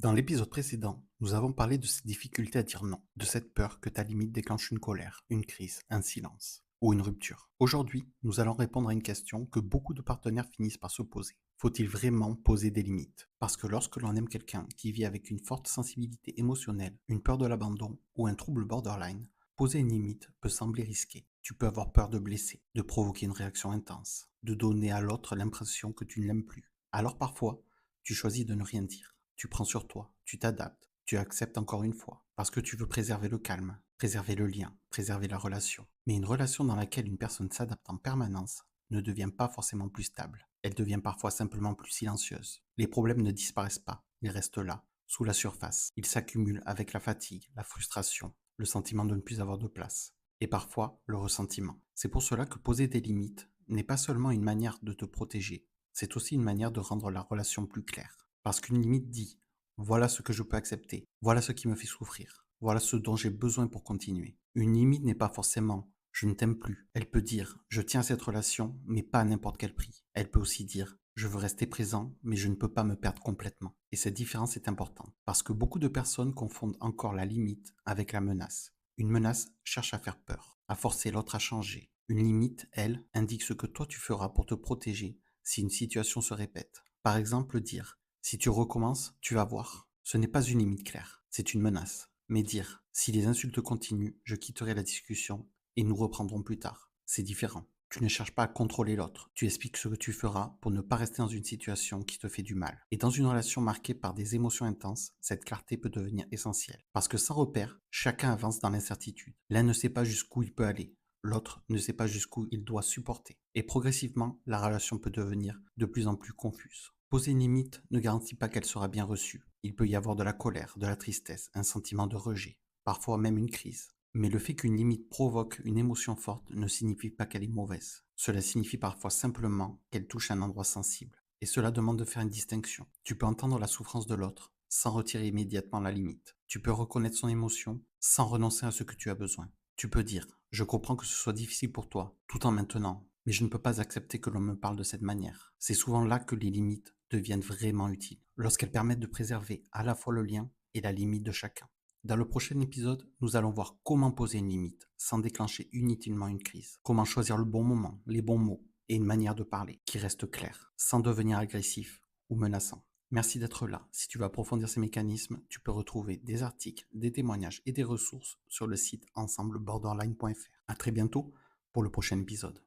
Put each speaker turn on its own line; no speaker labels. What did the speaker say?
Dans l'épisode précédent, nous avons parlé de cette difficulté à dire non, de cette peur que ta limite déclenche une colère, une crise, un silence ou une rupture. Aujourd'hui, nous allons répondre à une question que beaucoup de partenaires finissent par se poser. Faut-il vraiment poser des limites? Parce que lorsque l'on aime quelqu'un qui vit avec une forte sensibilité émotionnelle, une peur de l'abandon ou un trouble borderline, poser une limite peut sembler risqué. Tu peux avoir peur de blesser, de provoquer une réaction intense, de donner à l'autre l'impression que tu ne l'aimes plus. Alors parfois, tu choisis de ne rien dire. Tu prends sur toi, tu t'adaptes, tu acceptes encore une fois, parce que tu veux préserver le calme, préserver le lien, préserver la relation. Mais une relation dans laquelle une personne s'adapte en permanence ne devient pas forcément plus stable. Elle devient parfois simplement plus silencieuse. Les problèmes ne disparaissent pas, ils restent là, sous la surface. Ils s'accumulent avec la fatigue, la frustration, le sentiment de ne plus avoir de place, et parfois le ressentiment. C'est pour cela que poser des limites n'est pas seulement une manière de te protéger, c'est aussi une manière de rendre la relation plus claire. Parce qu'une limite dit: voilà ce que je peux accepter, voilà ce qui me fait souffrir, voilà ce dont j'ai besoin pour continuer. Une limite n'est pas forcément je ne t'aime plus. Elle peut dire je tiens à cette relation, mais pas à n'importe quel prix. Elle peut aussi dire je veux rester présent, mais je ne peux pas me perdre complètement. Et cette différence est importante, parce que beaucoup de personnes confondent encore la limite avec la menace. Une menace cherche à faire peur, à forcer l'autre à changer. Une limite, elle, indique ce que toi tu feras pour te protéger si une situation se répète. Par exemple, dire si tu recommences, tu vas voir. Ce n'est pas une limite claire, c'est une menace. Mais dire si les insultes continuent, je quitterai la discussion et nous reprendrons plus tard. C'est différent. Tu ne cherches pas à contrôler l'autre. Tu expliques ce que tu feras pour ne pas rester dans une situation qui te fait du mal. Et dans une relation marquée par des émotions intenses, cette clarté peut devenir essentielle. Parce que sans repère, chacun avance dans l'incertitude. L'un ne sait pas jusqu'où il peut aller. L'autre ne sait pas jusqu'où il doit supporter. Et progressivement, la relation peut devenir de plus en plus confuse. Poser une limite ne garantit pas qu'elle sera bien reçue. Il peut y avoir de la colère, de la tristesse, un sentiment de rejet, parfois même une crise. Mais le fait qu'une limite provoque une émotion forte ne signifie pas qu'elle est mauvaise. Cela signifie parfois simplement qu'elle touche un endroit sensible. Et cela demande de faire une distinction. Tu peux entendre la souffrance de l'autre sans retirer immédiatement la limite. Tu peux reconnaître son émotion sans renoncer à ce que tu as besoin. Tu peux dire je comprends que ce soit difficile pour toi, tout en maintenant, mais je ne peux pas accepter que l'on me parle de cette manière. C'est souvent là que les limites deviennent vraiment utiles, lorsqu'elles permettent de préserver à la fois le lien et la limite de chacun. Dans le prochain épisode, nous allons voir comment poser une limite sans déclencher inutilement une crise, comment choisir le bon moment, les bons mots et une manière de parler qui reste claire, sans devenir agressif ou menaçant. Merci d'être là. Si tu veux approfondir ces mécanismes, tu peux retrouver des articles, des témoignages et des ressources sur le site ensembleborderline.fr. À très bientôt pour le prochain épisode.